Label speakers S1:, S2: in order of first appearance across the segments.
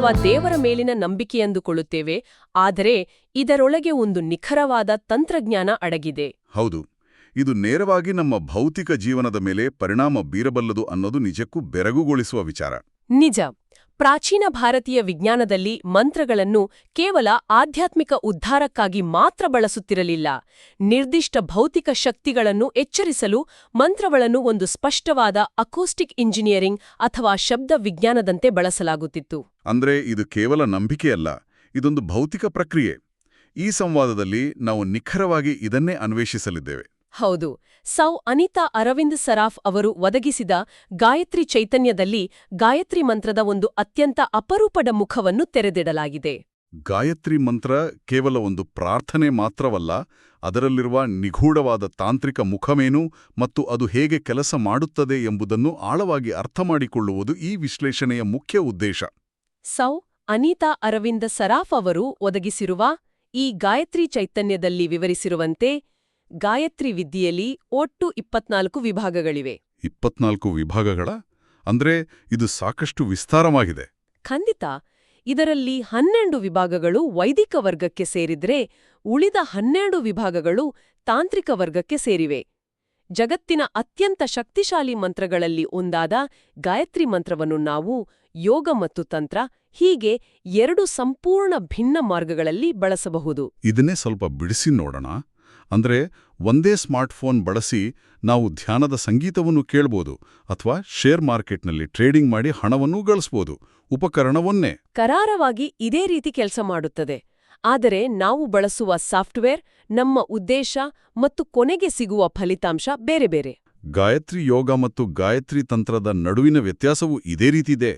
S1: ಅಥವಾ ದೇವರ ಮೇಲಿನ ನಂಬಿಕೆಯೆಂದುಕೊಳ್ಳುತ್ತೇವೆ, ಆದರೆ ಇದರೊಳಗೆ ಒಂದು ನಿಖರವಾದ ತಂತ್ರಜ್ಞಾನ ಅಡಗಿದೆ.
S2: ಹೌದು, ಇದು ನೇರವಾಗಿ ನಮ್ಮ ಭೌತಿಕ ಜೀವನದ ಮೇಲೆ ಪರಿಣಾಮ ಬೀರಬಲ್ಲದು ಅನ್ನೋದು ನಿಜಕ್ಕೂ ಬೆರಗುಗೊಳಿಸುವ ವಿಚಾರ.
S1: ನಿಜ. ಪ್ರಾಚೀನ ಭಾರತೀಯ ವಿಜ್ಞಾನದಲ್ಲಿ ಮಂತ್ರಗಳನ್ನು ಕೇವಲ ಆಧ್ಯಾತ್ಮಿಕ ಉದ್ಧಾರಕ್ಕಾಗಿ ಮಾತ್ರ ಬಳಸುತ್ತಿರಲಿಲ್ಲ. ನಿರ್ದಿಷ್ಟ ಭೌತಿಕ ಶಕ್ತಿಗಳನ್ನು ಎಚ್ಚರಿಸಲು ಮಂತ್ರಗಳನ್ನು ಒಂದು ಸ್ಪಷ್ಟವಾದ ಅಕೋಸ್ಟಿಕ್ ಇಂಜಿನಿಯರಿಂಗ್ ಅಥವಾ ಶಬ್ದ ವಿಜ್ಞಾನದಂತೆ ಬಳಸಲಾಗುತ್ತಿತ್ತು.
S2: ಅಂದ್ರೆ ಇದು ಕೇವಲ ನಂಬಿಕೆಯಲ್ಲ, ಇದೊಂದು ಭೌತಿಕ ಪ್ರಕ್ರಿಯೆ. ಈ ಸಂವಾದದಲ್ಲಿ ನಾವು ನಿಖರವಾಗಿ ಇದನ್ನೇ ಅನ್ವೇಷಿಸಲಿದ್ದೇವೆ.
S1: ಹೌದು. ಅನಿತಾ ಅರವಿಂದ್ ಸರಾಫ್ ಅವರು ಒದಗಿಸಿದ ಗಾಯತ್ರಿ ಚೈತನ್ಯದಲ್ಲಿ ಗಾಯತ್ರಿ ಮಂತ್ರದ ಒಂದು ಅತ್ಯಂತ ಅಪರೂಪದ ಮುಖವನ್ನು ತೆರೆದಿಡಲಾಗಿದೆ.
S2: ಗಾಯತ್ರಿ ಮಂತ್ರ ಕೇವಲ ಒಂದು ಪ್ರಾರ್ಥನೆ ಮಾತ್ರವಲ್ಲ, ಅದರಲ್ಲಿರುವ ನಿಗೂಢವಾದ ತಾಂತ್ರಿಕ ಮುಖವೇನು ಮತ್ತು ಅದು ಹೇಗೆ ಕೆಲಸ ಮಾಡುತ್ತದೆ ಎಂಬುದನ್ನು ಆಳವಾಗಿ ಅರ್ಥಮಾಡಿಕೊಳ್ಳುವುದು ಈ ವಿಶ್ಲೇಷಣೆಯ ಮುಖ್ಯ ಉದ್ದೇಶ.
S1: ಅನಿತಾ ಅರವಿಂದ್ ಸರಾಫ್ ಅವರು ಒದಗಿಸಿರುವ ಈ ಗಾಯತ್ರಿ ಚೈತನ್ಯದಲ್ಲಿ ವಿವರಿಸಿರುವಂತೆ ಗಾಯತ್ರಿ ವಿದ್ಯೆಯಲ್ಲಿ ಒಟ್ಟು 24 ವಿಭಾಗಗಳಿವೆ.
S2: 24 ವಿಭಾಗಗಳ? ಅಂದ್ರೆ ಇದು ಸಾಕಷ್ಟು ವಿಸ್ತಾರವಾಗಿದೆ.
S1: ಖಂಡಿತ. ಇದರಲ್ಲಿ 12 ವಿಭಾಗಗಳು ವೈದಿಕ ವರ್ಗಕ್ಕೆ ಸೇರಿದ್ರೆ, ಉಳಿದ 12 ವಿಭಾಗಗಳು ತಾಂತ್ರಿಕ ವರ್ಗಕ್ಕೆ ಸೇರಿವೆ. ಜಗತ್ತಿನ ಅತ್ಯಂತ ಶಕ್ತಿಶಾಲಿ ಮಂತ್ರಗಳಲ್ಲಿ ಒಂದಾದ ಗಾಯತ್ರಿ ಮಂತ್ರವನ್ನು ನಾವು ಯೋಗ ಮತ್ತು ತಂತ್ರ ಹೀಗೆ 2 ಸಂಪೂರ್ಣ ಭಿನ್ನ ಮಾರ್ಗಗಳಲ್ಲಿ ಬಳಸಬಹುದು.
S2: ಇದನ್ನೇ ಸ್ವಲ್ಪ ಬಿಡಿಸಿ ನೋಡೋಣ. ಅಂದ್ರೆ ಒಂದೇ ಸ್ಮಾರ್ಟ್ಫೋನ್ ಬಳಸಿ ನಾವು ಧ್ಯಾನದ ಸಂಗೀತವನ್ನು ಕೇಳಬಹುದು, ಅಥವಾ ಶೇರ್ ಮಾರ್ಕೆಟ್ನಲ್ಲಿ ಟ್ರೇಡಿಂಗ್ ಮಾಡಿ ಹಣವನ್ನೂ ಗಳಿಸಬಹುದು. ಉಪಕರಣವನ್ನೇ
S1: ಕರಾರವಾಗಿ ಇದೇ ರೀತಿ ಕೆಲಸ ಮಾಡುತ್ತದೆ. ಆದರೆ ನಾವು ಬಳಸುವ ಸಾಫ್ಟ್ವೇರ್, ನಮ್ಮ ಉದ್ದೇಶ ಮತ್ತು ಕೊನೆಗೆ ಸಿಗುವ ಫಲಿತಾಂಶ ಬೇರೆ ಬೇರೆ.
S2: ಗಾಯತ್ರಿ ಯೋಗ ಮತ್ತು ಗಾಯತ್ರಿ ತಂತ್ರದ ನಡುವಿನ ವ್ಯತ್ಯಾಸವೂ ಇದೇ ರೀತಿದೆ.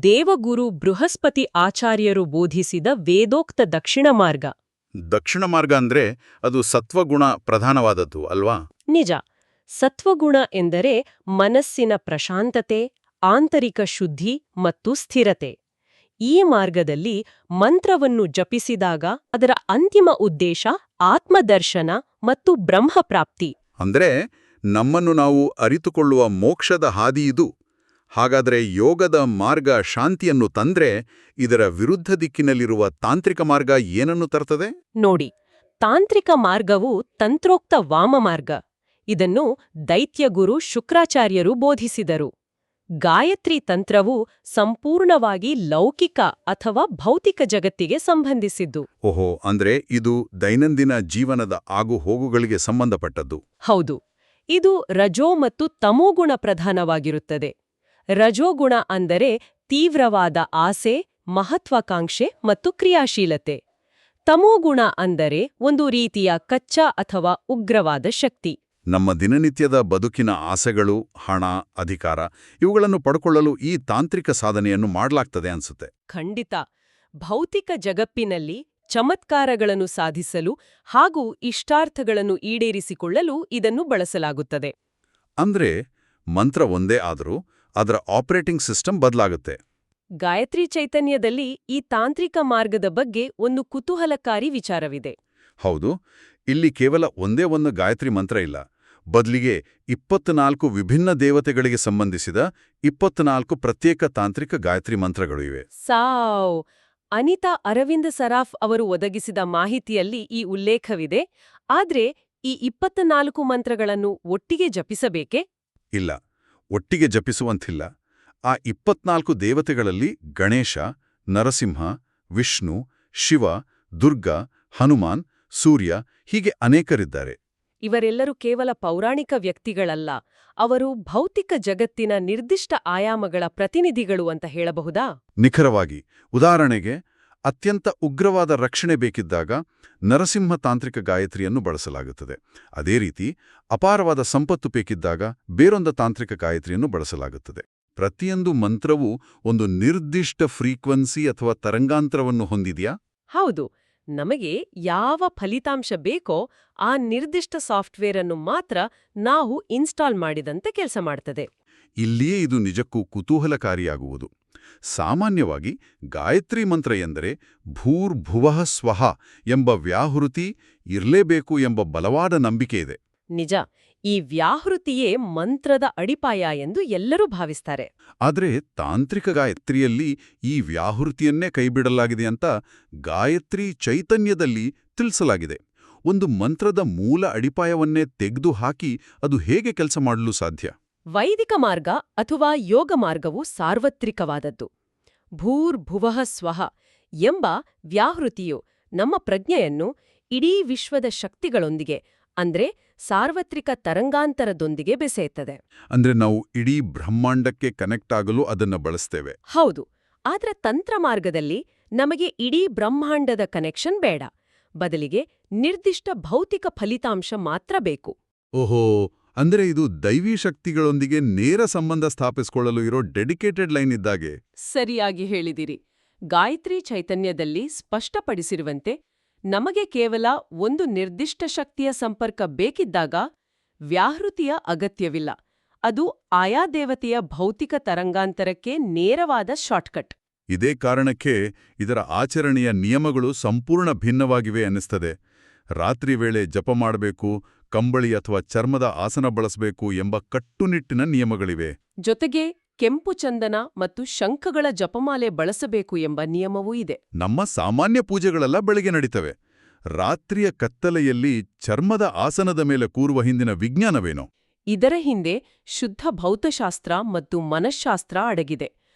S1: ದೇವಗುರು ಬೃಹಸ್ಪತಿ ಆಚಾರ್ಯರು ಬೋಧಿಸಿದ ವೇದೋಕ್ತ ದಕ್ಷಿಣ ಮಾರ್ಗ.
S2: ದಕ್ಷಿಣ ಮಾರ್ಗ ಅಂದ್ರೆ ಅದು ಸತ್ವಗುಣ ಪ್ರಧಾನವಾದದ್ದು ಅಲ್ವಾ?
S1: ನಿಜ. ಸತ್ವಗುಣ ಎಂದರೆ ಮನಸ್ಸಿನ ಪ್ರಶಾಂತತೆ, ಆಂತರಿಕ ಶುದ್ಧಿ ಮತ್ತು ಸ್ಥಿರತೆ. ಈ ಮಾರ್ಗದಲ್ಲಿ ಮಂತ್ರವನ್ನು ಜಪಿಸಿದಾಗ ಅದರ ಅಂತಿಮ ಉದ್ದೇಶ ಆತ್ಮದರ್ಶನ ಮತ್ತು ಬ್ರಹ್ಮಪ್ರಾಪ್ತಿ.
S2: ಅಂದ್ರೆ ನಮ್ಮನ್ನು ನಾವು ಅರಿತುಕೊಳ್ಳುವ ಮೋಕ್ಷದ ಹಾದಿಯಿದು. ಹಾಗಾದ್ರೆ ಯೋಗದ ಮಾರ್ಗ ಶಾಂತಿಯನ್ನು ತಂದ್ರೆ ಇದರ ವಿರುದ್ಧ ದಿಕ್ಕಿನಲ್ಲಿರುವ ತಾಂತ್ರಿಕ ಮಾರ್ಗ ಏನನ್ನು ತರ್ತದೆ?
S1: ನೋಡಿ, ತಾಂತ್ರಿಕ ಮಾರ್ಗವು ತಂತ್ರೋಕ್ತ ವಾಮಮಾರ್ಗ. ಇದನ್ನು ದೈತ್ಯಗುರು ಶುಕ್ರಾಚಾರ್ಯರು ಬೋಧಿಸಿದರು. ಗಾಯತ್ರಿ ತಂತ್ರವು ಸಂಪೂರ್ಣವಾಗಿ ಲೌಕಿಕ ಅಥವಾ ಭೌತಿಕ ಜಗತ್ತಿಗೆ ಸಂಬಂಧಿಸಿದ್ದು.
S2: ಓಹೋ, ಅಂದ್ರೆ ಇದು ದೈನಂದಿನ ಜೀವನದ ಆಗು-ಹೋಗುಗಳಿಗೆ ಸಂಬಂಧಪಟ್ಟದ್ದು.
S1: ಹೌದು. ಇದು ರಜೋ ಮತ್ತು ತಮೋಗುಣ ಪ್ರಧಾನವಾಗಿರುತ್ತದೆ. ರಜೋಗುಣ ಅಂದರೆ ತೀವ್ರವಾದ ಆಸೆ, ಮಹತ್ವಾಕಾಂಕ್ಷೆ ಮತ್ತು ಕ್ರಿಯಾಶೀಲತೆ. ತಮೋಗುಣ ಅಂದರೆ ಒಂದು ರೀತಿಯ ಕಚ್ಚಾ ಅಥವಾ ಉಗ್ರವಾದ ಶಕ್ತಿ.
S2: ನಮ್ಮ ದಿನನಿತ್ಯದ ಬದುಕಿನ ಆಸೆಗಳು, ಹಣ, ಅಧಿಕಾರ ಇವುಗಳನ್ನು ಪಡ್ಕೊಳ್ಳಲು ಈ ತಾಂತ್ರಿಕ ಸಾಧನೆಯನ್ನು ಮಾಡಲಾಗ್ತದೆ ಅನ್ಸುತ್ತೆ.
S1: ಖಂಡಿತ. ಭೌತಿಕ ಜಗತ್ತಿನಲ್ಲಿ ಚಮತ್ಕಾರಗಳನ್ನು ಸಾಧಿಸಲು ಹಾಗೂ ಇಷ್ಟಾರ್ಥಗಳನ್ನು ಈಡೇರಿಸಿಕೊಳ್ಳಲು ಇದನ್ನು ಬಳಸಲಾಗುತ್ತದೆ.
S2: ಅಂದ್ರೆ ಮಂತ್ರ ಒಂದೇ ಆದರೂ ಅದರ ಆಪರೇಟಿಂಗ್ ಸಿಸ್ಟಮ್ ಬದಲಾಗುತ್ತೆ.
S1: ಗಾಯತ್ರಿ ಚೈತನ್ಯದಲ್ಲಿ ಈ ತಾಂತ್ರಿಕ ಮಾರ್ಗದ ಬಗ್ಗೆ ಒಂದು ಕುತೂಹಲಕಾರಿ ವಿಚಾರವಿದೆ.
S2: ಹೌದು, ಇಲ್ಲಿ ಕೇವಲ ಒಂದೇ ಒಂದು ಗಾಯತ್ರಿ ಮಂತ್ರ ಇಲ್ಲ. ಬದಲಿಗೆ 24 ವಿಭಿನ್ನ ದೇವತೆಗಳಿಗೆ ಸಂಬಂಧಿಸಿದ 24 ಪ್ರತ್ಯೇಕ ತಾಂತ್ರಿಕ ಗಾಯತ್ರಿ ಮಂತ್ರಗಳು ಇವೆ.
S1: ಅನಿತಾ ಅರವಿಂದ್ ಸರಾಫ್ ಅವರು ಒದಗಿಸಿದ ಮಾಹಿತಿಯಲ್ಲಿ ಈ ಉಲ್ಲೇಖವಿದೆ. ಆದ್ರೆ ಈ 24 ಮಂತ್ರಗಳನ್ನು ಒಟ್ಟಿಗೆ ಜಪಿಸಬೇಕೇ?
S2: ಇಲ್ಲ, ಒಟ್ಟಿಗೆ ಜಪಿಸುವಂತಿಲ್ಲ. ಆ 24 ದೇವತೆಗಳಲ್ಲಿ ಗಣೇಶ, ನರಸಿಂಹ, ವಿಷ್ಣು, ಶಿವ, ದುರ್ಗ, ಹನುಮಾನ್, ಸೂರ್ಯ ಹೀಗೆ ಅನೇಕರಿದ್ದಾರೆ.
S1: ಇವರೆಲ್ಲರೂ ಕೇವಲ ಪೌರಾಣಿಕ ವ್ಯಕ್ತಿಗಳಲ್ಲ, ಅವರು ಭೌತಿಕ ಜಗತ್ತಿನ ನಿರ್ದಿಷ್ಟ ಆಯಾಮಗಳ ಪ್ರತಿನಿಧಿಗಳು ಅಂತ ಹೇಳಬಹುದಾ?
S2: ನಿಖರವಾಗಿ. ಉದಾಹರಣೆಗೆ, ಅತ್ಯಂತ ಉಗ್ರವಾದ ರಕ್ಷಣೆ ಬೇಕಿದ್ದಾಗ ನರಸಿಂಹ ತಾಂತ್ರಿಕ ಗಾಯತ್ರಿಯನ್ನು ಬಳಸಲಾಗುತ್ತದೆ. ಅದೇ ರೀತಿ ಅಪಾರವಾದ ಸಂಪತ್ತು ಬೇಕಿದ್ದಾಗ ಬೇರೊಂದು ತಾಂತ್ರಿಕ ಗಾಯತ್ರಿಯನ್ನು ಬಳಸಲಾಗುತ್ತದೆ. ಪ್ರತಿಯೊಂದು ಮಂತ್ರವೂ ಒಂದು ನಿರ್ದಿಷ್ಟ ಫ್ರೀಕ್ವೆನ್ಸಿ ಅಥವಾ ತರಂಗಾಂತರವನ್ನು ಹೊಂದಿದೆಯಾ?
S1: ಹೌದು. ನಮಗೆ ಯಾವ ಫಲಿತಾಂಶ ಬೇಕೋ ಆ ನಿರ್ದಿಷ್ಟ ಸಾಫ್ಟ್ವೇರ್ ಅನ್ನು ಮಾತ್ರ ನಾವು ಇನ್ಸ್ಟಾಲ್ ಮಾಡಿದಂತೆ ಕೆಲಸ ಮಾಡ್ತದೆ.
S2: ಇಲ್ಲಿಯೇ ಇದು ನಿಜಕ್ಕೂ ಕುತೂಹಲಕಾರಿಯಾಗುವುದು. ಸಾಮಾನ್ಯವಾಗಿ ಗಾಯತ್ರಿ ಮಂತ್ರ ಎಂದರೆ ಭೂರ್ಭುವಃ ಸ್ವಃ ಎಂಬ ವ್ಯಾಹೃತಿ ಇರಲೇಬೇಕು ಎಂಬ ಬಲವಾದ ನಂಬಿಕೆ ಇದೆ.
S1: ನಿಜ. ಈ ವ್ಯಾಹೃತಿಯೇ ಮಂತ್ರದ ಅಡಿಪಾಯ ಎಂದು ಎಲ್ಲರೂ ಭಾವಿಸ್ತಾರೆ.
S2: ಆದರೆ ತಾಂತ್ರಿಕ ಗಾಯತ್ರಿಯಲ್ಲಿ ಈ ವ್ಯಾಹೃತಿಯನ್ನೇ ಕೈಬಿಡಲಾಗಿದೆ ಅಂತ ಗಾಯತ್ರಿ ಚೈತನ್ಯದಲ್ಲಿ ತಿಳಿಸಲಾಗಿದೆ. ಒಂದು ಮಂತ್ರದ ಮೂಲ ಅಡಿಪಾಯವನ್ನೇ ತೆಗೆದುಹಾಕಿ ಅದು ಹೇಗೆ ಕೆಲಸ ಮಾಡಲು ಸಾಧ್ಯ?
S1: ವೈದಿಕ ಮಾರ್ಗ ಅಥವಾ ಯೋಗ ಮಾರ್ಗವು ಸಾರ್ವತ್ರಿಕವಾದದ್ದು. ಭೂರ್ಭುವಃ ಸ್ವಃ ಎಂಬ ವ್ಯಾಹೃತಿಯು ನಮ್ಮ ಪ್ರಜ್ಞೆಯನ್ನು ಇಡೀ ವಿಶ್ವದ ಶಕ್ತಿಗಳೊಂದಿಗೆ ಅಂದ್ರೆ ಸಾರ್ವತ್ರಿಕ ತರಂಗಾಂತರದೊಂದಿಗೆ ಬೆಸೆಯುತ್ತದೆ.
S2: ಅಂದ್ರೆ ನಾವು ಇಡೀ ಬ್ರಹ್ಮಾಂಡಕ್ಕೆ ಕನೆಕ್ಟ್ ಆಗಲು ಅದನ್ನ ಬಳಸ್ತೇವೆ.
S1: ಹೌದು. ಆದ್ರೆ ತಂತ್ರ ಮಾರ್ಗದಲ್ಲಿ ನಮಗೆ ಇಡೀ ಬ್ರಹ್ಮಾಂಡದ ಕನೆಕ್ಷನ್ ಬೇಡ. ಬದಲಿಗೆ ನಿರ್ದಿಷ್ಟ ಭೌತಿಕ ಫಲಿತಾಂಶ ಮಾತ್ರ ಬೇಕು.
S2: ಓಹೋ, ಅಂದ್ರೆ ಇದು ದೈವಿ ಶಕ್ತಿಗಳೊಂದಿಗೆ ನೇರ ಸಂಬಂಧ ಸ್ಥಾಪಿಸಿಕೊಳ್ಳಲು ಇರೋ ಡೆಡಿಕೇಟೆಡ್ ಲೈನ್ ಇದ್ದಾಗೆ.
S1: ಸರಿಯಾಗಿ ಹೇಳಿದಿರಿ. ಗಾಯತ್ರಿ ಚೈತನ್ಯದಲ್ಲಿ ಸ್ಪಷ್ಟಪಡಿಸಿರುವಂತೆ ನಮಗೆ ಕೇವಲ ಒಂದು ನಿರ್ದಿಷ್ಟ ಶಕ್ತಿಯ ಸಂಪರ್ಕ ಬೇಕಿದ್ದಾಗ ವ್ಯಾಹೃತಿಯ ಅಗತ್ಯವಿಲ್ಲ. ಅದು ಆಯಾ ದೇವತೆಯ ಭೌತಿಕ ತರಂಗಾಂತರಕ್ಕೆ ನೇರವಾದ ಶಾರ್ಟ್ಕಟ್.
S2: ಇದೇ ಕಾರಣಕ್ಕೆ ಇದರ ಆಚರಣೆಯ ನಿಯಮಗಳು ಸಂಪೂರ್ಣ ಭಿನ್ನವಾಗಿವೆ ಅನ್ನಿಸ್ತದೆ. ರಾತ್ರಿ ವೇಳೆ ಜಪ ಮಾಡಬೇಕು, ಕಂಬಳಿ ಅಥವಾ ಚರ್ಮದ ಆಸನ ಬಳಸಬೇಕು ಎಂಬ ಕಟ್ಟುನಿಟ್ಟಿನ ನಿಯಮಗಳಿವೆ.
S1: ಜೊತೆಗೆ ಕೆಂಪು ಚಂದನ ಮತ್ತು ಶಂಖಗಳ ಜಪಮಾಲೆ ಬಳಸಬೇಕು ಎಂಬ ನಿಯಮವೂ ಇದೆ.
S2: ನಮ್ಮ ಸಾಮಾನ್ಯ ಪೂಜೆಗಳೆಲ್ಲ ಬೆಳಗ್ಗೆ ನಡೀತವೆ. ರಾತ್ರಿಯ ಕತ್ತಲೆಯಲ್ಲಿ ಚರ್ಮದ ಆಸನದ ಮೇಲೆ ಕೂರುವ ಹಿಂದಿನ ವಿಜ್ಞಾನವೇನೋ?
S1: ಇದರ ಹಿಂದೆ ಶುದ್ಧ ಭೌತಶಾಸ್ತ್ರ ಮತ್ತು ಮನಃಶಾಸ್ತ್ರ ಅಡಗಿದೆ.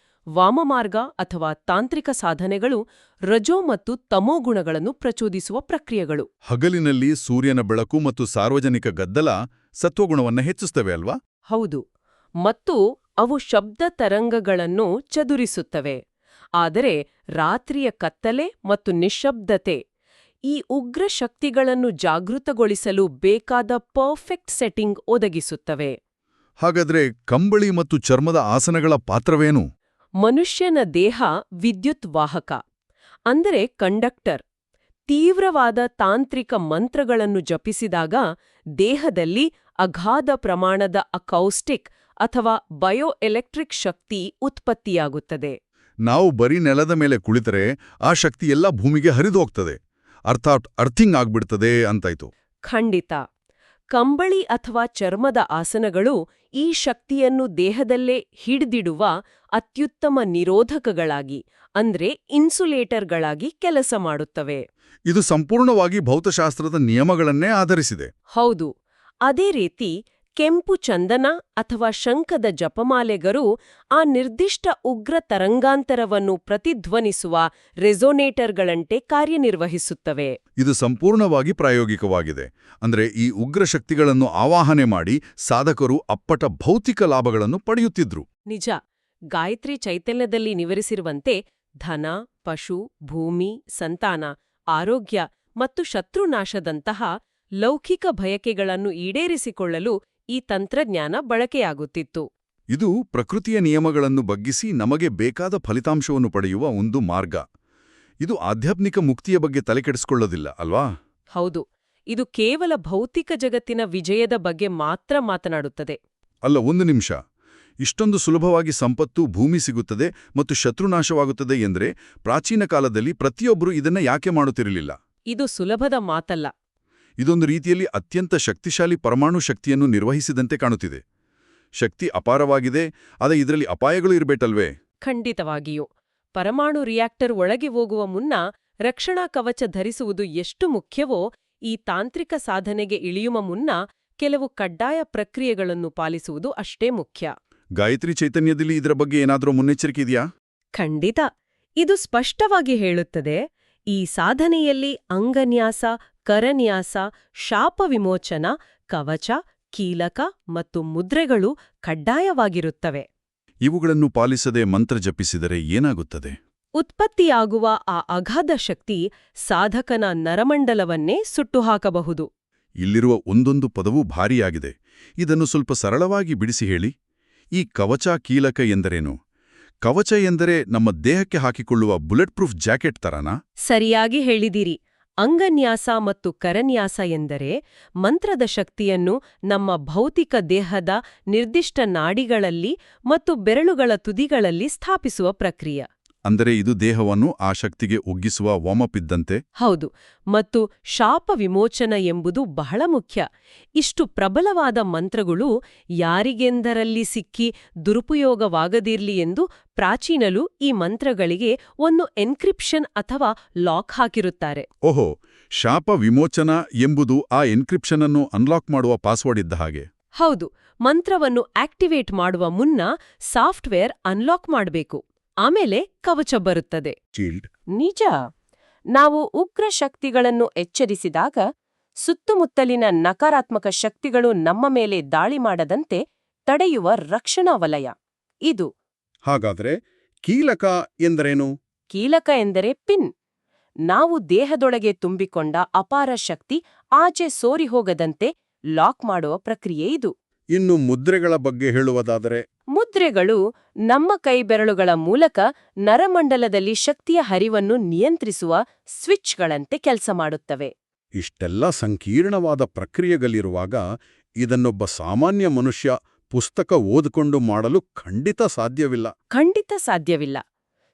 S1: ವಾಮಮಾರ್ಗ ಅಥವಾ ತಾಂತ್ರಿಕ ಸಾಧನೆಗಳು ರಜೋ ಮತ್ತು ತಮೋ ಗುಣಗಳನ್ನು ಪ್ರಚೋದಿಸುವ ಪ್ರಕ್ರಿಯೆಗಳು.
S2: ಹಗಲಿನಲ್ಲಿ ಸೂರ್ಯನ ಬೆಳಕು ಮತ್ತು ಸಾರ್ವಜನಿಕ ಗದ್ದಲ ಸತ್ವಗುಣವನ್ನ ಹೆಚ್ಚಿಸ್ತವೆ ಅಲ್ವಾ?
S1: ಹೌದು. ಮತ್ತು ಅವು ಶಬ್ದ ತರಂಗಗಳನ್ನು ಚದುರಿಸುತ್ತವೆ. ಆದರೆ ರಾತ್ರಿಯ ಕತ್ತಲೆ ಮತ್ತು ನಿಶ್ಶಬ್ದತೆ ಈ ಉಗ್ರ ಶಕ್ತಿಗಳನ್ನು ಜಾಗೃತಗೊಳಿಸಲು ಬೇಕಾದ ಪರ್ಫೆಕ್ಟ್ ಸೆಟ್ಟಿಂಗ್ ಒದಗಿಸುತ್ತವೆ.
S2: ಹಾಗಾದ್ರೆ ಕಂಬಳಿ ಮತ್ತು ಚರ್ಮದ ಆಸನಗಳ ಪಾತ್ರವೇನು?
S1: ಮನುಷ್ಯನ ದೇಹ ವಿದ್ಯುತ್ ವಾಹಕ ಅಂದರೆ ಕಂಡಕ್ಟರ್. ತೀವ್ರವಾದ ತಾಂತ್ರಿಕ ಮಂತ್ರಗಳನ್ನು ಜಪಿಸಿದಾಗ ದೇಹದಲ್ಲಿ ಅಗಾಧ ಪ್ರಮಾಣದ ಅಕೌಸ್ಟಿಕ್ ಅಥವಾ ಬಯೋಎಲೆಕ್ಟ್ರಿಕ್ ಶಕ್ತಿ ಉತ್ಪತ್ತಿಯಾಗುತ್ತದೆ.
S2: ನಾವು ಬರೀ ನೆಲದ ಮೇಲೆ ಕುಳಿತರೆ ಆ ಶಕ್ತಿ ಎಲ್ಲ ಭೂಮಿಗೆ ಹರಿದೋಗ್ತದೆ, ಅರ್ಥಾತ್ ಅರ್ಥಿಂಗ್ ಆಗ್ಬಿಡ್ತದೆ ಅಂತಾಯ್ತು.
S1: ಖಂಡಿತ. ಕಂಬಳಿ ಅಥವಾ ಚರ್ಮದ ಆಸನಗಳು ಈ ಶಕ್ತಿಯನ್ನು ದೇಹದಲ್ಲೇ ಹಿಡಿದಿಡುವ ಅತ್ಯುತ್ತಮ ನಿರೋಧಕಗಳಾಗಿ ಅಂದ್ರೆ ಇನ್ಸುಲೇಟರ್ಗಳಾಗಿ ಕೆಲಸ ಮಾಡುತ್ತವೆ.
S2: ಇದು ಸಂಪೂರ್ಣವಾಗಿ ಭೌತಶಾಸ್ತ್ರದ ನಿಯಮಗಳನ್ನೇ ಆಧರಿಸಿದೆ.
S1: ಹೌದು. ಅದೇ ರೀತಿ ಕೆಂಪು ಚಂದನ ಅಥವಾ ಶಂಖದ ಜಪಮಾಲೆಗರು ಆ ನಿರ್ದಿಷ್ಟ ಉಗ್ರ ತರಂಗಾಂತರವನ್ನು ಪ್ರತಿಧ್ವನಿಸುವ ರೆಸೋನೇಟರ್ಗಳಂತೆ ಕಾರ್ಯನಿರ್ವಹಿಸುತ್ತವೆ.
S2: ಇದು ಸಂಪೂರ್ಣವಾಗಿ ಪ್ರಾಯೋಗಿಕವಾಗಿದೆ. ಅಂದ್ರೆ ಈ ಉಗ್ರ ಶಕ್ತಿಗಳನ್ನು ಆವಾಹನೆ ಮಾಡಿ ಸಾಧಕರು ಅಪ್ಪಟ ಭೌತಿಕ ಲಾಭಗಳನ್ನು ಪಡೆಯುತ್ತಿದ್ರು.
S1: ನಿಜ. ಗಾಯತ್ರಿ ಚೈತನ್ಯದಲ್ಲಿ ನಿವರಿಸಿರುವಂತೆ ಧನ, ಪಶು, ಭೂಮಿ, ಸಂತಾನ, ಆರೋಗ್ಯ ಮತ್ತು ಶತ್ರುನಾಶದಂತಹ ಲೌಕಿಕ ಬಯಕೆಗಳನ್ನು ಈಡೇರಿಸಿಕೊಳ್ಳಲು ಈ ತಂತ್ರಜ್ಞಾನ ಬಳಕೆಯಾಗುತ್ತಿತ್ತು.
S2: ಇದು ಪ್ರಕೃತಿಯ ನಿಯಮಗಳನ್ನು ಬಗ್ಗಿಸಿ ನಮಗೆ ಬೇಕಾದ ಫಲಿತಾಂಶವನ್ನು ಪಡೆಯುವ ಒಂದು ಮಾರ್ಗ. ಇದು ಆಧ್ಯಾತ್ಮಿಕ ಮುಕ್ತಿಯ ಬಗ್ಗೆ ತಲೆಕೆಡಿಸಿಕೊಳ್ಳೋದಿಲ್ಲ ಅಲ್ವಾ?
S1: ಹೌದು. ಇದು ಕೇವಲ ಭೌತಿಕ ಜಗತ್ತಿನ ವಿಜಯದ ಬಗ್ಗೆ ಮಾತ್ರ ಮಾತನಾಡುತ್ತದೆ.
S2: ಅಲ್ಲ, ಒಂದು ನಿಮಿಷ. ಇಷ್ಟೊಂದು ಸುಲಭವಾಗಿ ಸಂಪತ್ತು, ಭೂಮಿ ಸಿಗುತ್ತದೆ ಮತ್ತು ಶತ್ರುನಾಶವಾಗುತ್ತದೆ ಎಂದ್ರೆ ಪ್ರಾಚೀನ ಕಾಲದಲ್ಲಿ ಪ್ರತಿಯೊಬ್ಬರೂ ಇದನ್ನ ಯಾಕೆ ಮಾಡುತ್ತಿರಲಿಲ್ಲ?
S1: ಇದು ಸುಲಭದ ಮಾತಲ್ಲ.
S2: ಇದೊಂದು ರೀತಿಯಲ್ಲಿ ಅತ್ಯಂತ ಶಕ್ತಿಶಾಲಿ ಪರಮಾಣು ಶಕ್ತಿಯನ್ನು ನಿರ್ವಹಿಸಿದಂತೆ ಕಾಣುತ್ತಿದೆ. ಶಕ್ತಿ ಅಪಾರವಾಗಿದೆ, ಆದರೆ ಇದರಲ್ಲಿ ಅಪಾಯಗಳು ಇರಬೇಕಲ್ವೇ?
S1: ಖಂಡಿತವಾಗಿಯೂ. ಪರಮಾಣು ರಿಯಾಕ್ಟರ್ ಒಳಗೆ ಹೋಗುವ ಮುನ್ನ ರಕ್ಷಣಾ ಕವಚ ಧರಿಸುವುದು ಎಷ್ಟು ಮುಖ್ಯವೋ, ಈ ತಾಂತ್ರಿಕ ಸಾಧನೆಗೆ ಇಳಿಯುವ ಮುನ್ನ ಕೆಲವು ಕಡ್ಡಾಯ ಪ್ರಕ್ರಿಯೆಗಳನ್ನು ಪಾಲಿಸುವುದು ಅಷ್ಟೇ ಮುಖ್ಯ.
S2: ಗಾಯತ್ರಿ ಚೈತನ್ಯದಲ್ಲಿ ಇದರ ಬಗ್ಗೆ ಏನಾದರೂ ಮುನ್ನೆಚ್ಚರಿಕೆ ಇದೆಯಾ?
S1: ಖಂಡಿತ. ಇದು ಸ್ಪಷ್ಟವಾಗಿ ಹೇಳುತ್ತದೆ, ಈ ಸಾಧನೆಯಲ್ಲಿ ಅಂಗನ್ಯಾಸ, ಕರನ್ಯಾಸ, ಶಾಪ ವಿಮೋಚನ, ಕವಚ, ಕೀಲಕ ಮತ್ತು ಮುದ್ರೆಗಳು ಕಡ್ಡಾಯವಾಗಿರುತ್ತವೆ.
S2: ಇವುಗಳನ್ನು ಪಾಲಿಸದೆ ಮಂತ್ರ ಜಪಿಸಿದರೆ ಏನಾಗುತ್ತದೆ?
S1: ಉತ್ಪತ್ತಿಯಾಗುವ ಆ ಅಗಾಧ ಶಕ್ತಿ ಸಾಧಕನ ನರಮಂಡಲವನ್ನೇ ಸುಟ್ಟುಹಾಕಬಹುದು.
S2: ಇಲ್ಲಿರುವ ಒಂದೊಂದು ಪದವೂ ಭಾರಿಯಾಗಿದೆ. ಇದನ್ನು ಸ್ವಲ್ಪ ಸರಳವಾಗಿ ಬಿಡಿಸಿ ಹೇಳಿ. ಈ ಕವಚ, ಕೀಲಕ ಎಂದರೇನು? ಕವಚ ಎಂದರೆ ನಮ್ಮ ದೇಹಕ್ಕೆ ಹಾಕಿಕೊಳ್ಳುವ ಬುಲೆಟ್ ಪ್ರೂಫ್ ಜಾಕೆಟ್ ತರನಾ?
S1: ಸರಿಯಾಗಿ ಹೇಳಿದಿರಿ. ಅಂಗನ್ಯಾಸ ಮತ್ತು ಕರನ್ಯಾಸ ಎಂದರೆ ಮಂತ್ರದ ಶಕ್ತಿಯನ್ನು ನಮ್ಮ ಭೌತಿಕ ದೇಹದ ನಿರ್ದಿಷ್ಟ ನಾಡಿಗಳಲ್ಲಿ ಮತ್ತು ಬೆರಳುಗಳ ತುದಿಗಳಲ್ಲಿ ಸ್ಥಾಪಿಸುವ ಪ್ರಕ್ರಿಯೆ.
S2: ಅಂದರೆ ಇದು ದೇಹವನ್ನು ಆ ಶಕ್ತಿಗೆ ಒಗ್ಗಿಸುವ ವಾರ್ಮಪ್ ಇದ್ದಂತೆ.
S1: ಹೌದು, ಮತ್ತು ಶಾಪ ವಿಮೋಚನ ಎಂಬುದು ಬಹಳ ಮುಖ್ಯ. ಇಷ್ಟು ಪ್ರಬಲವಾದ ಮಂತ್ರಗಳು ಯಾರಿಗೆಂದರಲ್ಲಿ ಸಿಕ್ಕಿ ದುರುಪಯೋಗವಾಗದಿರ್ಲಿ ಎಂದು ಪ್ರಾಚೀನರು ಈ ಮಂತ್ರಗಳಿಗೆ ಒಂದು ಎನ್ಕ್ರಿಪ್ಷನ್ ಅಥವಾ ಲಾಕ್ ಹಾಕಿರುತ್ತಾರೆ.
S2: ಓಹೋ, ಶಾಪ ವಿಮೋಚನ ಎಂಬುದು ಆ ಎನ್ಕ್ರಿಪ್ಷನ್ ಅನ್ನು ಅನ್ಲಾಕ್ ಮಾಡುವ ಪಾಸ್ವರ್ಡ್ ಇದ್ದ ಹಾಗೆ.
S1: ಹೌದು, ಮಂತ್ರವನ್ನು ಆಕ್ಟಿವೇಟ್ ಮಾಡುವ ಮುನ್ನ ಸಾಫ್ಟ್ವೇರ್ ಅನ್ಲಾಕ್ ಮಾಡಬೇಕು. ಆಮೇಲೆ ಕವಚ ಬರುತ್ತದೆ.
S2: ಶೀಲ್ಡ್.
S1: ನಿಜ. ನಾವು ಉಗ್ರ ಶಕ್ತಿಗಳನ್ನು ಎಚ್ಚರಿಸಿದಾಗ ಸುತ್ತಮುತ್ತಲಿನ ನಕಾರಾತ್ಮಕ ಶಕ್ತಿಗಳು ನಮ್ಮ ಮೇಲೆ ದಾಳಿ ಮಾಡದಂತೆ ತಡೆಯುವ ರಕ್ಷಣಾ ವಲಯ ಇದು.
S2: ಹಾಗಾದ್ರೆ ಕೀಲಕ ಎಂದರೇನು?
S1: ಕೀಲಕ ಎಂದರೆ ಪಿನ್. ನಾವು ದೇಹದೊಳಗೆ ತುಂಬಿಕೊಂಡ ಅಪಾರ ಶಕ್ತಿ ಆಚೆ ಸೋರಿಹೋಗದಂತೆ ಲಾಕ್ ಮಾಡುವ ಪ್ರಕ್ರಿಯೆ ಇದು.
S2: ಇನ್ನು ಮುದ್ರೆಗಳ ಬಗ್ಗೆ ಹೇಳುವುದಾದರೆ?
S1: ಮುದ್ರೆಗಳು ನಮ್ಮ ಕೈಬೆರಳುಗಳ ಮೂಲಕ ನರಮಂಡಲದಲ್ಲಿ ಶಕ್ತಿಯ ಹರಿವನ್ನು ನಿಯಂತ್ರಿಸುವ ಸ್ವಿಚ್ಗಳಂತೆ ಕೆಲಸ ಮಾಡುತ್ತವೆ.
S2: ಇಷ್ಟೆಲ್ಲ ಸಂಕೀರ್ಣವಾದ ಪ್ರಕ್ರಿಯೆಗಳಿರುವಾಗ ಇದನ್ನೊಬ್ಬ ಸಾಮಾನ್ಯ ಮನುಷ್ಯ ಪುಸ್ತಕ ಓದಿಕೊಂಡು ಮಾಡಲು ಖಂಡಿತ ಸಾಧ್ಯವಿಲ್ಲ.
S1: ಖಂಡಿತ ಸಾಧ್ಯವಿಲ್ಲ.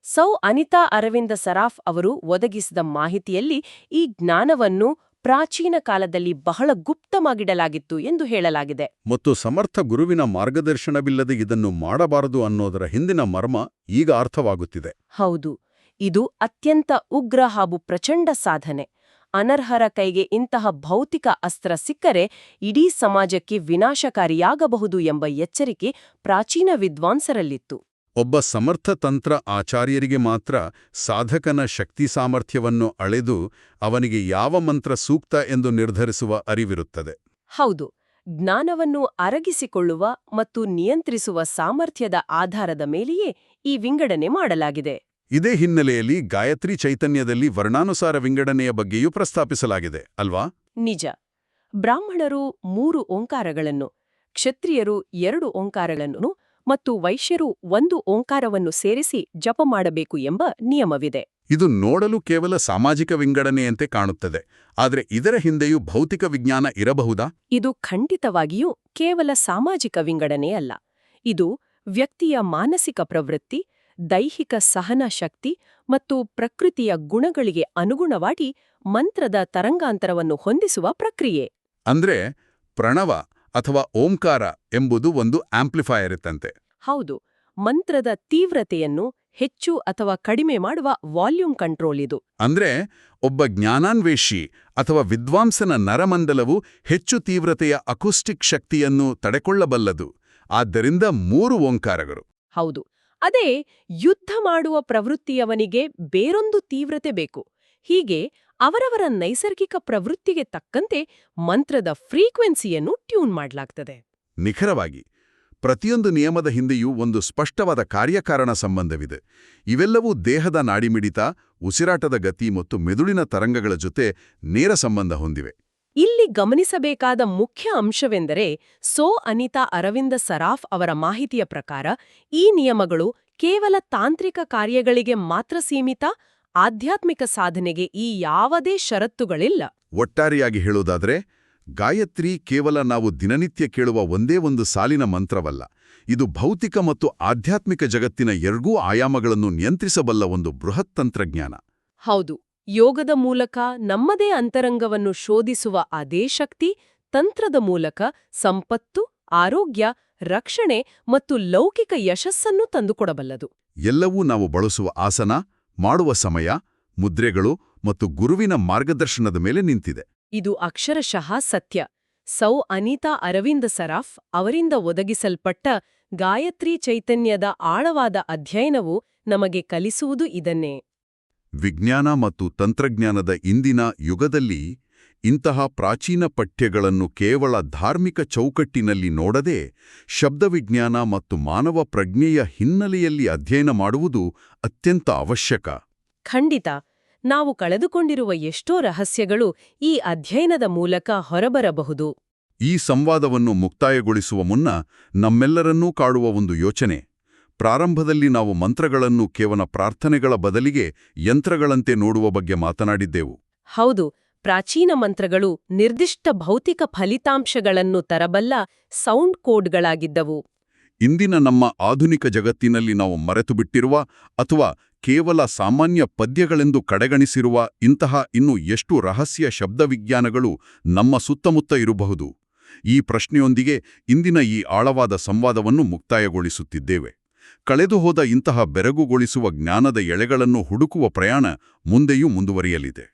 S1: ಸೌ ಅನಿತಾ ಅರವಿಂದ ಸರಾಫ್ ಅವರು ಒದಗಿಸಿದ ಮಾಹಿತಿಯಲ್ಲಿ ಈ ಜ್ಞಾನವನ್ನು ಪ್ರಾಚೀನ ಕಾಲದಲ್ಲಿ ಬಹಳ ಗುಪ್ತವಾಗಿಡಲಾಗಿತ್ತು ಎಂದು ಹೇಳಲಾಗಿದೆ.
S2: ಮತ್ತು ಸಮರ್ಥ ಗುರುವಿನ ಮಾರ್ಗದರ್ಶನವಿಲ್ಲದೆ ಇದನ್ನು ಮಾಡಬಾರದು ಅನ್ನೋದರ ಹಿಂದಿನ ಮರ್ಮ ಈಗ ಅರ್ಥವಾಗುತ್ತಿದೆ.
S1: ಹೌದು, ಇದು ಅತ್ಯಂತ ಉಗ್ರ ಹಾಗೂ ಪ್ರಚಂಡ ಸಾಧನೆ. ಅನರ್ಹರ ಕೈಗೆ ಇಂತಹ ಭೌತಿಕ ಅಸ್ತ್ರ ಸಿಕ್ಕರೆ ಇಡೀ ಸಮಾಜಕ್ಕೆ ವಿನಾಶಕಾರಿಯಾಗಬಹುದು ಎಂಬ ಎಚ್ಚರಿಕೆ ಪ್ರಾಚೀನ ವಿದ್ವಾಂಸರಲ್ಲಿತ್ತು.
S2: ಒಬ್ಬ ಸಮರ್ಥ ತಂತ್ರ ಆಚಾರ್ಯರಿಗೆ ಮಾತ್ರ ಸಾಧಕನ ಶಕ್ತಿ ಸಾಮರ್ಥ್ಯವನ್ನು ಅಳೆದು ಅವನಿಗೆ ಯಾವ ಮಂತ್ರ ಸೂಕ್ತ ಎಂದು ನಿರ್ಧರಿಸುವ ಅರಿವಿರುತ್ತದೆ.
S1: ಹೌದು, ಜ್ಞಾನವನ್ನು ಅರಗಿಸಿಕೊಳ್ಳುವ ಮತ್ತು ನಿಯಂತ್ರಿಸುವ ಸಾಮರ್ಥ್ಯದ ಆಧಾರದ ಮೇಲೆಯೇ ಈ ವಿಂಗಡಣೆ ಮಾಡಲಾಗಿದೆ.
S2: ಇದೇ ಹಿನ್ನೆಲೆಯಲ್ಲಿ ಗಾಯತ್ರಿ ಚೈತನ್ಯದಲ್ಲಿ ವರ್ಣಾನುಸಾರ ವಿಂಗಡಣೆಯ ಬಗ್ಗೆಯೂ ಪ್ರಸ್ತಾಪಿಸಲಾಗಿದೆ ಅಲ್ವಾ?
S1: ನಿಜ. ಬ್ರಾಹ್ಮಣರು 3 ಓಂಕಾರಗಳನ್ನು, ಕ್ಷತ್ರಿಯರು 2 ಓಂಕಾರಗಳನ್ನು ಮತ್ತು ವೈಶ್ಯರು 1 ಓಂಕಾರವನ್ನು ಸೇರಿಸಿ ಜಪ ಮಾಡಬೇಕು ಎಂಬ ನಿಯಮವಿದೆ.
S2: ಇದು ನೋಡಲು ಕೇವಲ ಸಾಮಾಜಿಕ ವಿಂಗಡಣೆಯಂತೆ ಕಾಣುತ್ತದೆ. ಆದರೆ ಇದರ ಹಿಂದೆಯೂ ಭೌತಿಕ ವಿಜ್ಞಾನ ಇರಬಹುದಾ?
S1: ಇದು ಖಂಡಿತವಾಗಿಯೂ ಕೇವಲ ಸಾಮಾಜಿಕ ವಿಂಗಡಣೆಯಲ್ಲ. ಇದು ವ್ಯಕ್ತಿಯ ಮಾನಸಿಕ ಪ್ರವೃತ್ತಿ, ದೈಹಿಕ ಸಹನ ಶಕ್ತಿ ಮತ್ತು ಪ್ರಕೃತಿಯ ಗುಣಗಳಿಗೆ ಅನುಗುಣವಾಗಿ ಮಂತ್ರದ ತರಂಗಾಂತರವನ್ನು ಹೊಂದಿಸುವ ಪ್ರಕ್ರಿಯೆ.
S2: ಅಂದ್ರೆ ಪ್ರಣವ ಅಥವಾ ಓಂಕಾರ ಎಂಬುದು ಒಂದು ಆಂಪ್ಲಿಫೈಯರ್ ಇತ್ತಂತೆ.
S1: ಹೌದು, ಮಂತ್ರದ ತೀವ್ರತೆಯನ್ನು ಹೆಚ್ಚು ಅಥವಾ ಕಡಿಮೆ ಮಾಡುವ ವಾಲ್ಯೂಮ್ ಕಂಟ್ರೋಲ್ ಇದು.
S2: ಅಂದ್ರೆ ಒಬ್ಬ ಜ್ಞಾನಾನ್ವೇಷಿ ಅಥವಾ ವಿದ್ವಾಂಸನ ನರಮಂಡಲವು ಹೆಚ್ಚು ತೀವ್ರತೆಯ ಅಕೂಸ್ಟಿಕ್ ಶಕ್ತಿಯನ್ನು ತಡೆಕೊಳ್ಳಬಲ್ಲದು. ಆದ್ದರಿಂದ 3 ಓಂಕಾರಗಳು.
S1: ಹೌದು, ಅದೇ ಯುದ್ಧ ಮಾಡುವ ಪ್ರವೃತ್ತಿಯವನಿಗೆ ಬೇರೊಂದು ತೀವ್ರತೆ ಬೇಕು. ಹೀಗೆ ಅವರವರ ನೈಸರ್ಗಿಕ ಪ್ರವೃತ್ತಿಗೆ ತಕ್ಕಂತೆ ಮಂತ್ರದ ಫ್ರೀಕ್ವೆನ್ಸಿಯನ್ನು ಟ್ಯೂನ್ ಮಾಡಲಾಗ್ತದೆ.
S2: ನಿಖರವಾಗಿ ಪ್ರತಿಯೊಂದು ನಿಯಮದ ಹಿಂದೆಯೂ ಒಂದು ಸ್ಪಷ್ಟವಾದ ಕಾರ್ಯಕಾರಣ ಸಂಬಂಧವಿದೆ. ಇವೆಲ್ಲವೂ ದೇಹದ ನಾಡಿಮಿಡಿತ, ಉಸಿರಾಟದ ಗತಿ ಮತ್ತು ಮೆದುಳಿನ ತರಂಗಗಳ ಜೊತೆ ನೇರ ಸಂಬಂಧ ಹೊಂದಿವೆ.
S1: ಇಲ್ಲಿ ಗಮನಿಸಬೇಕಾದ ಮುಖ್ಯ ಅಂಶವೆಂದರೆ ಸೋ ಅನಿತಾ ಅರವಿಂದ ಸರಾಫ್ ಅವರ ಮಾಹಿತಿಯ ಪ್ರಕಾರ ಈ ನಿಯಮಗಳು ಕೇವಲ ತಾಂತ್ರಿಕ ಕಾರ್ಯಗಳಿಗೆ ಮಾತ್ರ ಸೀಮಿತ, ಆಧ್ಯಾತ್ಮಿಕ ಸಾಧನೆಗೆ ಈ ಯಾವುದೇ ಷರತ್ತುಗಳಿಲ್ಲ.
S2: ಒಟ್ಟಾರೆಯಾಗಿ ಹೇಳೋದಾದ್ರೆ ಗಾಯತ್ರಿ ಕೇವಲ ನಾವು ದಿನನಿತ್ಯ ಕೇಳುವ ಒಂದೇ ಒಂದು ಸಾಲಿನ ಮಂತ್ರವಲ್ಲ. ಇದು ಭೌತಿಕ ಮತ್ತು ಆಧ್ಯಾತ್ಮಿಕ ಜಗತ್ತಿನ ಎರಡೂ ಆಯಾಮಗಳನ್ನು ನಿಯಂತ್ರಿಸಬಲ್ಲ ಒಂದು ಬೃಹತ್ ತಂತ್ರಜ್ಞಾನ.
S1: ಹೌದು, ಯೋಗದ ಮೂಲಕ ನಮ್ಮದೇ ಅಂತರಂಗವನ್ನು ಶೋಧಿಸುವ ಅದೇ ಶಕ್ತಿ ತಂತ್ರದ ಮೂಲಕ ಸಂಪತ್ತು, ಆರೋಗ್ಯ, ರಕ್ಷಣೆ ಮತ್ತು ಲೌಕಿಕ ಯಶಸ್ಸನ್ನು ತಂದುಕೊಡಬಲ್ಲದು.
S2: ಎಲ್ಲವೂ ನಾವು ಬಳಸುವ ಆಸನ, ಮಾಡುವ ಸಮಯ, ಮುದ್ರೆಗಳು ಮತ್ತು ಗುರುವಿನ ಮಾರ್ಗದರ್ಶನದ ಮೇಲೆ ನಿಂತಿದೆ.
S1: ಇದು ಅಕ್ಷರಶಃ ಸತ್ಯ. ಸೌ ಅನಿತಾ ಅರವಿಂದ ಸರಾಫ್ ಅವರಿಂದ ಒದಗಿಸಲ್ಪಟ್ಟ ಗಾಯತ್ರಿ ಚೈತನ್ಯದ ಆಳವಾದ ಅಧ್ಯಯನವು ನಮಗೆ ಕಲಿಸುವುದು ಇದನ್ನೇ.
S2: ವಿಜ್ಞಾನ ಮತ್ತು ತಂತ್ರಜ್ಞಾನದ ಇಂದಿನ ಯುಗದಲ್ಲಿ ಇಂತಹ ಪ್ರಾಚೀನ ಪಠ್ಯಗಳನ್ನು ಕೇವಲ ಧಾರ್ಮಿಕ ಚೌಕಟ್ಟಿನಲ್ಲಿ ನೋಡದೆ ಶಬ್ದವಿಜ್ಞಾನ ಮತ್ತು ಮಾನವ ಪ್ರಜ್ಞೆಯ ಹಿನ್ನೆಲೆಯಲ್ಲಿ ಅಧ್ಯಯನ ಮಾಡುವುದು ಅತ್ಯಂತ ಅವಶ್ಯಕ.
S1: ಖಂಡಿತ. ನಾವು ಕಳೆದುಕೊಂಡಿರುವ ಎಷ್ಟೋ ರಹಸ್ಯಗಳು ಈ ಅಧ್ಯಯನದ ಮೂಲಕ ಹೊರಬರಬಹುದು.
S2: ಈ ಸಂವಾದವನ್ನು ಮುಕ್ತಾಯಗೊಳಿಸುವ ಮುನ್ನ ನಮ್ಮೆಲ್ಲರನ್ನೂ ಕಾಡುವ ಒಂದು ಯೋಚನೆ. ಪ್ರಾರಂಭದಲ್ಲಿ ನಾವು ಮಂತ್ರಗಳನ್ನು ಕೇವಲ ಪ್ರಾರ್ಥನೆಗಳ ಬದಲಿಗೆ ಯಂತ್ರಗಳಂತೆ ನೋಡುವ ಬಗ್ಗೆ ಮಾತನಾಡಿದ್ದೆವು.
S1: ಹೌದು, ಪ್ರಾಚೀನ ಮಂತ್ರಗಳು ನಿರ್ದಿಷ್ಟ ಭೌತಿಕ ಫಲಿತಾಂಶಗಳನ್ನು ತರಬಲ್ಲ ಸೌಂಡ್ ಕೋಡ್ಗಳಾಗಿದ್ದವು.
S2: ಇಂದಿನ ನಮ್ಮ ಆಧುನಿಕ ಜಗತ್ತಿನಲ್ಲಿ ನಾವು ಮರೆತುಬಿಟ್ಟಿರುವ ಅಥವಾ ಕೇವಲ ಸಾಮಾನ್ಯ ಪದ್ಯಗಳೆಂದು ಕಡೆಗಣಿಸಿರುವ ಇಂತಹ ಇನ್ನು ಎಷ್ಟು ರಹಸ್ಯ ಶಬ್ದವಿಜ್ಞಾನಗಳು ನಮ್ಮ ಸುತ್ತಮುತ್ತ ಇರಬಹುದು? ಈ ಪ್ರಶ್ನೆಯೊಂದಿಗೆ ಇಂದಿನ ಈ ಆಳವಾದ ಸಂವಾದವನ್ನು ಮುಕ್ತಾಯಗೊಳಿಸುತ್ತಿದ್ದೇವೆ. ಕಳೆದುಹೋದ ಇಂತಹ ಬೆರಗುಗೊಳಿಸುವ ಜ್ಞಾನದ ಎಳೆಗಳನ್ನು ಹುಡುಕುವ ಪ್ರಯಾಣ ಮುಂದೆಯೂ ಮುಂದುವರಿಯಲಿದೆ.